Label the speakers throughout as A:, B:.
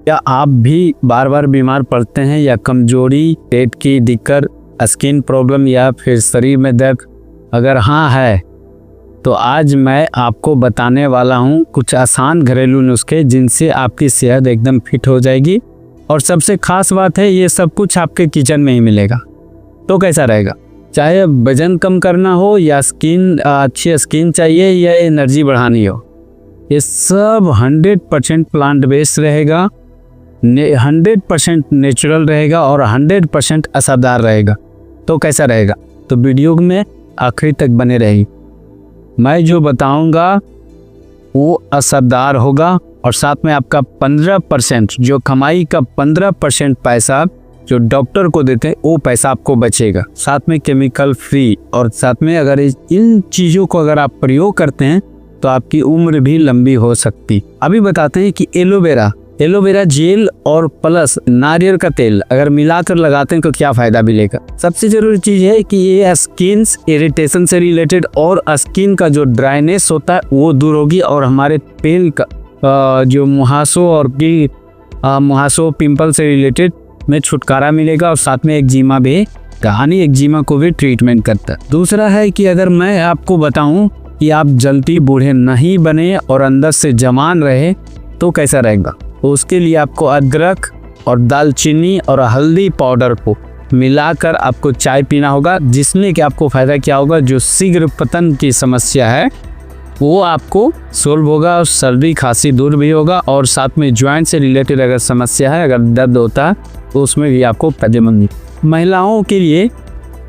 A: क्या आप भी बार बार बीमार पड़ते हैं या कमजोरी, पेट की दिक्कत, स्किन प्रॉब्लम या फिर शरीर में दर्द? अगर हाँ है तो आज मैं आपको बताने वाला हूँ कुछ आसान घरेलू नुस्खे जिनसे आपकी सेहत एकदम फिट हो जाएगी। और सबसे खास बात है, ये सब कुछ आपके किचन में ही मिलेगा। तो कैसा रहेगा? चाहे वजन कम करना हो या अच्छी स्किन चाहिए या एनर्जी बढ़ानी हो, ये सब 100% प्लांट बेस्ड रहेगा, 100% नेचुरल रहेगा और 100% असरदार रहेगा। तो कैसा रहेगा? तो वीडियो में आखिरी तक बने रहेगी। मैं जो बताऊंगा वो असरदार होगा और साथ में आपका 15% जो कमाई का 15% पैसा जो डॉक्टर को देते हैं वो पैसा आपको बचेगा, साथ में केमिकल फ्री। और साथ में अगर इन चीज़ों को अगर आप प्रयोग करते हैं तो आपकी उम्र भी लंबी हो सकती। अभी बताते हैं कि एलोवेरा जेल और प्लस नारियल का तेल अगर मिलाकर लगाते हैं तो क्या फ़ायदा मिलेगा। सबसे ज़रूरी चीज़ है कि ये स्किन इरिटेशन से रिलेटेड और स्किन का जो ड्राइनेस होता है वो दूर होगी और हमारे पेल का जो मुहासों पिंपल से रिलेटेड में छुटकारा मिलेगा। और साथ में एक्जिमा भी, कहानी एक्जिमा को भी ट्रीटमेंट करता है। दूसरा है कि अगर मैं आपको बताऊं कि आप जल्दी बूढ़े नहीं बने और अंदर से जवान रहे तो कैसा रहेगा, तो उसके लिए आपको अदरक और दालचीनी और हल्दी पाउडर को मिलाकर आपको चाय पीना होगा, जिसमें कि आपको फ़ायदा क्या होगा, जो शीघ्र पतन की समस्या है वो आपको सोल्व होगा और सर्दी खांसी दूर भी होगा। और साथ में ज्वाइंट से रिलेटेड अगर समस्या है, अगर दर्द होता है तो उसमें भी आपको फायदेमंद। महिलाओं के लिए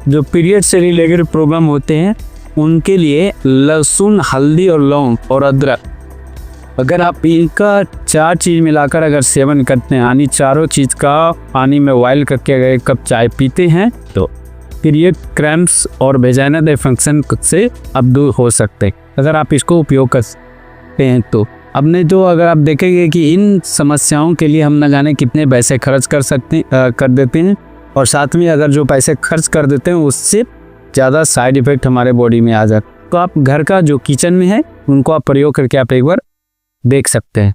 A: जो पीरियड से रिलेटेड प्रॉब्लम होते हैं उनके लिए लहसुन, हल्दी और लौंग और अदरक, अगर आप इनका 4 चीज़ मिलाकर अगर सेवन करते हैं, यानी चारों चीज़ का पानी में बॉयल करके अगर 1 कप चाय पीते हैं तो पीरियड क्रैम्प्स और वेजाइनल डिसफंक्शन से आप दूर हो सकते हैं अगर आप इसको उपयोग करते हैं। तो अगर आप देखेंगे कि इन समस्याओं के लिए हम न जाने कितने पैसे खर्च कर देते हैं और साथ में अगर जो पैसे खर्च कर देते हैं उससे ज़्यादा साइड इफ़ेक्ट हमारे बॉडी में आ जाते। तो आप घर का जो किचन में है उनको आप प्रयोग करके आप एक बार देख सकते हैं,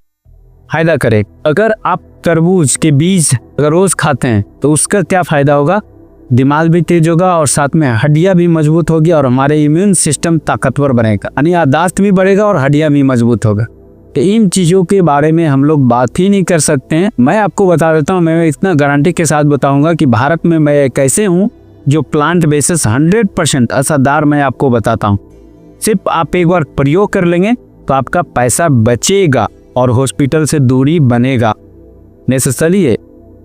A: फायदा करे। अगर आप तरबूज के बीज अगर रोज़ खाते हैं तो उसका क्या फ़ायदा होगा, दिमाग भी तेज होगा और साथ में हड्डियां भी मजबूत होगी और हमारे इम्यून सिस्टम ताकतवर बनेगा, यानी याददाश्त भी बढ़ेगा और हड्डियां भी मजबूत होगा। तो इन चीज़ों के बारे में हम लोग बात ही नहीं कर सकते हैं। मैं आपको बता देता हूँ, मैं इतना गारंटी के साथ बताऊँगा कि भारत में मैं कैसे हूँ जो प्लांट बेसिस 100% असरदार मैं आपको बताता हूँ। सिर्फ आप एक बार प्रयोग कर लेंगे तो आपका पैसा बचेगा और हॉस्पिटल से दूरी बनेगा। नेसेसरी है,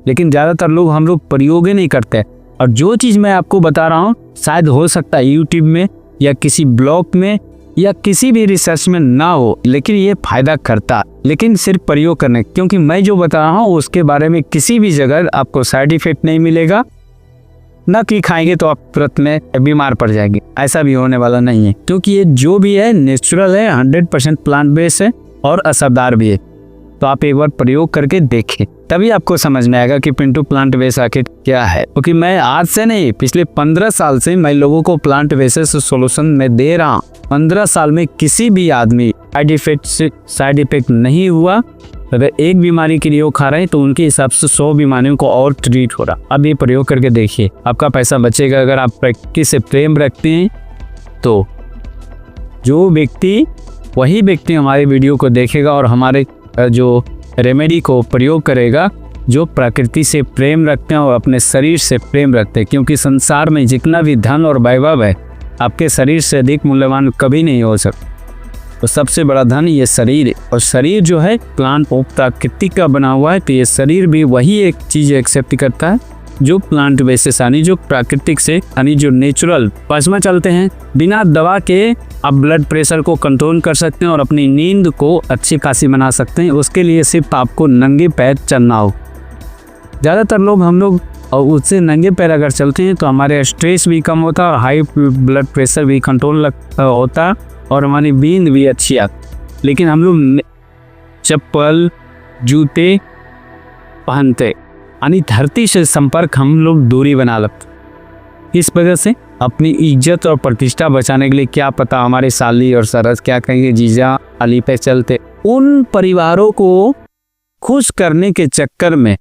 A: लेकिन ज़्यादातर लोग हम लोग प्रयोग ही नहीं करते। और जो चीज़ मैं आपको बता रहा हूँ शायद हो सकता है यूट्यूब में या किसी ब्लॉग में या किसी भी रिसर्च में ना हो, लेकिन ये फ़ायदा करता, लेकिन सिर्फ प्रयोग करने, क्योंकि मैं जो बता रहा हूँ उसके बारे में किसी भी जगह आपको साइड इफ़ेक्ट नहीं मिलेगा, ना कि खाएंगे तो आप तुरंत में बीमार पड़ जाएंगे, ऐसा भी होने वाला नहीं है। क्योंकि ये जो भी है नेचुरल है, 100% प्लांट बेस्ड है और असरदार भी है। तो आप एक बार प्रयोग करके देखें, तभी आपको समझ में आएगा कि पिंटू प्लांट बेस्ड आखिर क्या है। क्योंकि मैं आज से नहीं, पिछले 15 साल से मैं लोगों को प्लांट बेस्ड सोल्यूशन में दे रहा हूँ। 15 साल में किसी भी आदमी साइड इफेक्ट नहीं हुआ। अगर एक बीमारी के लिए वो खा रहे हैं तो उनके हिसाब से 100 बीमारियों को और ट्रीट हो रहा। अब ये प्रयोग करके देखिए, आपका पैसा बचेगा। अगर आप प्रैक्टिस से प्रेम रखते हैं तो वही व्यक्ति हमारे वीडियो को देखेगा और हमारे जो रेमेडी को प्रयोग करेगा, जो प्रकृति से प्रेम रखते हैं और अपने शरीर से प्रेम रखते हैं। क्योंकि संसार में जितना भी धन और वैभव है, आपके शरीर से अधिक मूल्यवान कभी नहीं हो सकता। तो सबसे बड़ा धन ये शरीर है, और शरीर जो है प्लांट प्राकृतिक का बना हुआ है। तो ये शरीर भी वही एक चीज़ एक्सेप्ट करता है जो प्लांट बेसिस, यानी जो प्राकृतिक से, यानी जो नेचुरल प्लाज्मा चलते हैं। बिना दवा के आप ब्लड प्रेशर को कंट्रोल कर सकते हैं और अपनी नींद को अच्छी खासी बना सकते हैं। उसके लिए सिर्फ आपको नंगे पैर चलना हो। ज़्यादातर लोग हम लोग और उससे नंगे पैर अगर चलते हैं तो हमारे स्ट्रेस भी कम होता है और हाई ब्लड प्रेशर भी कंट्रोल होता और हमारी नींद भी अच्छी आती। लेकिन हम लोग चप्पल जूते पहनते, यानी धरती से संपर्क हम लोग दूरी बना लेते। इस वजह से अपनी इज्जत और प्रतिष्ठा बचाने के लिए, क्या पता हमारे साली और सरस क्या कहेंगे, जीजा अली पे चलते, उन परिवारों को खुश करने के चक्कर में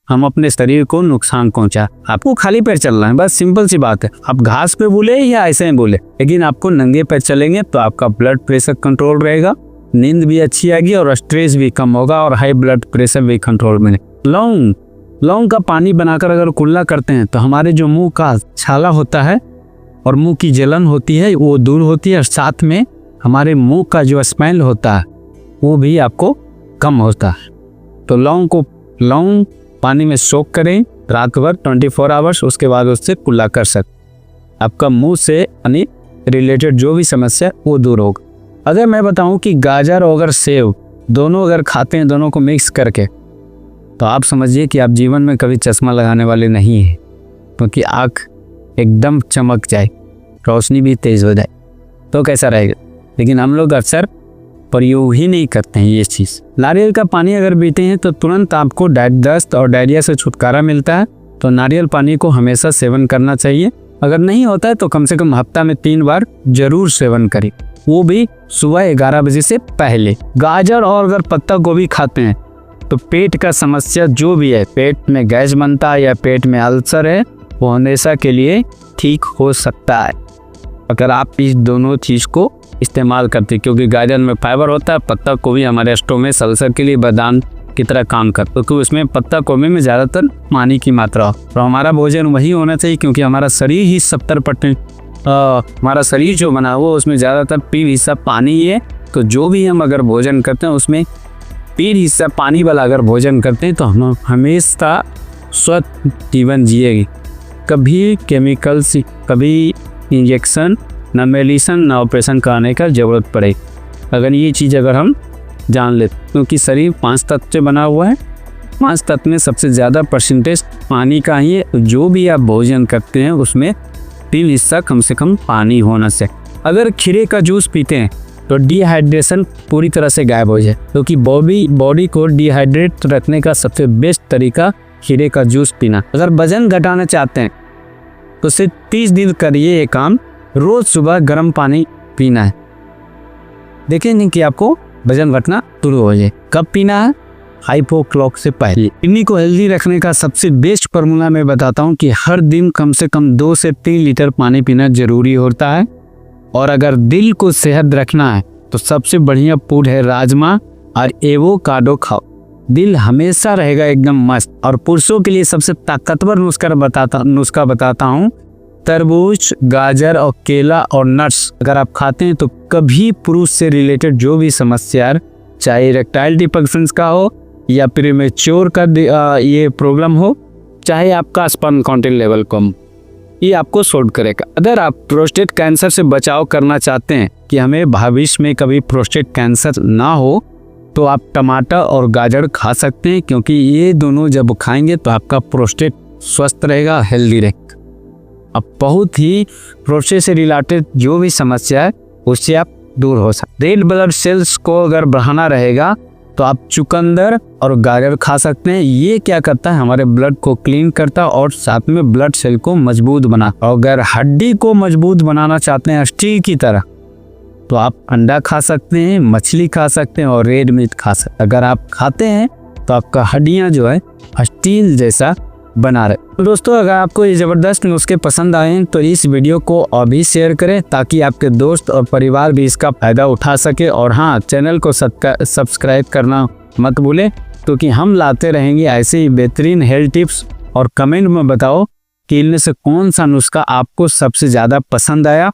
A: हम अपने शरीर को नुकसान पहुंचा। आपको खाली पैर चलना है, बस सिंपल सी बात है। आप घास पे बोले या ऐसे ही बोले, लेकिन आपको नंगे पैर चलेंगे तो आपका ब्लड प्रेशर कंट्रोल रहेगा, नींद भी अच्छी आएगी और स्ट्रेस भी कम होगा और हाई ब्लड प्रेशर भी कंट्रोल में। लौंग का पानी बनाकर अगर कुल्ला करते हैं तो हमारे जो मुंह का छाला होता है और मुंह की जलन होती है वो दूर होती है, और साथ में हमारे मुंह का जो स्मेल होता है वो भी आपको कम होता है। तो लौंग पानी में सोक करें रात भर 24 आवर्स, उसके बाद उससे कुल्ला कर सकते। आपका मुंह से यानी रिलेटेड जो भी समस्या वो दूर होगा। अगर मैं बताऊं कि गाजर और अगर सेब दोनों अगर खाते हैं, दोनों को मिक्स करके, तो आप समझिए कि आप जीवन में कभी चश्मा लगाने वाले नहीं हैं, क्योंकि आँख एकदम चमक जाए, रोशनी भी तेज़ हो जाए, तो कैसा रहेगा। लेकिन हम लोग अक्सर प्रयोग ही नहीं करते हैं ये चीज़। नारियल का पानी अगर पीते हैं तो तुरंत आपको दस्त और डायरिया से छुटकारा मिलता है। तो नारियल पानी को हमेशा सेवन करना चाहिए। अगर नहीं होता है तो कम से कम हफ्ता में 3 बार जरूर सेवन करें, वो भी सुबह 11 बजे से पहले। गाजर और अगर पत्ता गोभी खाते हैं तो पेट का समस्या जो भी है, पेट में गैस बनता है या पेट में अल्सर है, वो हमेशा के लिए ठीक हो सकता है अगर आप इस दोनों चीज़ को इस्तेमाल करते हैं। क्योंकि गाजर में फाइबर होता है, पत्ता गोभी हमारे स्टोमच अल्सर के लिए वरदान की तरह काम करता है, क्योंकि उसमें पत्ता गोभी में ज़्यादातर पानी की मात्रा हो। तो हमारा भोजन वही होना चाहिए, क्योंकि हमारा शरीर ही 70% हमारा शरीर जो बना हुआ उसमें ज़्यादातर पीढ़ हिस्सा पानी ही है। तो जो भी हम अगर भोजन करते हैं उसमें पीढ़ हिस्सा पानी वाला अगर भोजन करते हैं तो हम हमेशा स्वस्थ जीवन जिएगी। कभी केमिकल से, कभी इंजेक्शन, ना मेडिसिन, ना ऑपरेशन कराने का ज़रूरत पड़े। अगर ये चीज़ अगर हम जान लेते, क्योंकि शरीर 5 तत्व से बना हुआ है, 5 तत्व में सबसे ज़्यादा परसेंटेज पानी का ही है। जो भी आप भोजन करते हैं उसमें 3 हिस्सा कम से कम पानी होना चाहिए। अगर खीरे का जूस पीते हैं तो डिहाइड्रेशन पूरी तरह से गायब हो जाए, क्योंकि बॉडी को डिहाइड्रेट रखने का सबसे बेस्ट तरीका खीरे का जूस पीना। अगर वजन घटाना चाहते हैं तो सिर्फ 30 दिन करिए ये काम। रोज़ सुबह गर्म पानी पीना है, देखेंगे कि आपको वजन घटना शुरू हो जाए। कब पीना है? 5 o'clock से पहले। किडनी को हेल्दी रखने का सबसे बेस्ट फार्मूला मैं बताता हूँ कि हर दिन कम से कम 2 से 3 लीटर पानी पीना जरूरी होता है। और अगर दिल को सेहत रखना है तो सबसे बढ़िया फूड है राजमा और एवोकाडो खाओ, दिल हमेशा रहेगा एकदम मस्त। और पुरुषों के लिए सबसे ताकतवर नुस्खा बताता हूँ, तरबूज, गाजर और केला और नट्स अगर आप खाते हैं तो कभी पुरुष से रिलेटेड जो भी समस्या, चाहे इरेक्टाइल डिस्फंक्शंस का हो या प्रीमेच्योर का ये प्रॉब्लम हो, चाहे आपका स्पर्म काउंट लेवल कम, ये आपको सॉल्व करेगा। अगर आप प्रोस्टेट कैंसर से बचाव करना चाहते हैं कि हमें भविष्य में कभी प्रोस्टेट कैंसर ना हो, तो आप टमाटर और गाजर खा सकते हैं, क्योंकि ये दोनों जब खाएंगे तो आपका प्रोस्टेट स्वस्थ रहेगा, हेल्दी रहेगा। अब बहुत ही प्रोस्टेट से रिलेटेड जो भी समस्या है उससे आप दूर हो सकते। रेड ब्लड सेल्स को अगर बढ़ाना रहेगा तो आप चुकंदर और गाजर खा सकते हैं। ये क्या करता है, हमारे ब्लड को क्लीन करता है और साथ में ब्लड सेल को मजबूत बना। अगर हड्डी को मजबूत बनाना चाहते हैं स्टील की तरह, तो आप अंडा खा सकते हैं, मछली खा सकते हैं और रेड मीट खा सकते हैं। अगर आप खाते हैं तो आपका हड्डियां जो है स्टील जैसा बना रहे। तो दोस्तों, अगर आपको ये ज़बरदस्त नुस्खे पसंद आए हैं तो इस वीडियो को अभी शेयर करें, ताकि आपके दोस्त और परिवार भी इसका फ़ायदा उठा सके। और हाँ, चैनल को सब्सक्राइब करना मत भूलें, क्योंकि हम लाते रहेंगे ऐसे ही बेहतरीन हेल्थ टिप्स। और कमेंट में बताओ कि इनमें से कौन सा नुस्खा आपको सबसे ज़्यादा पसंद आया।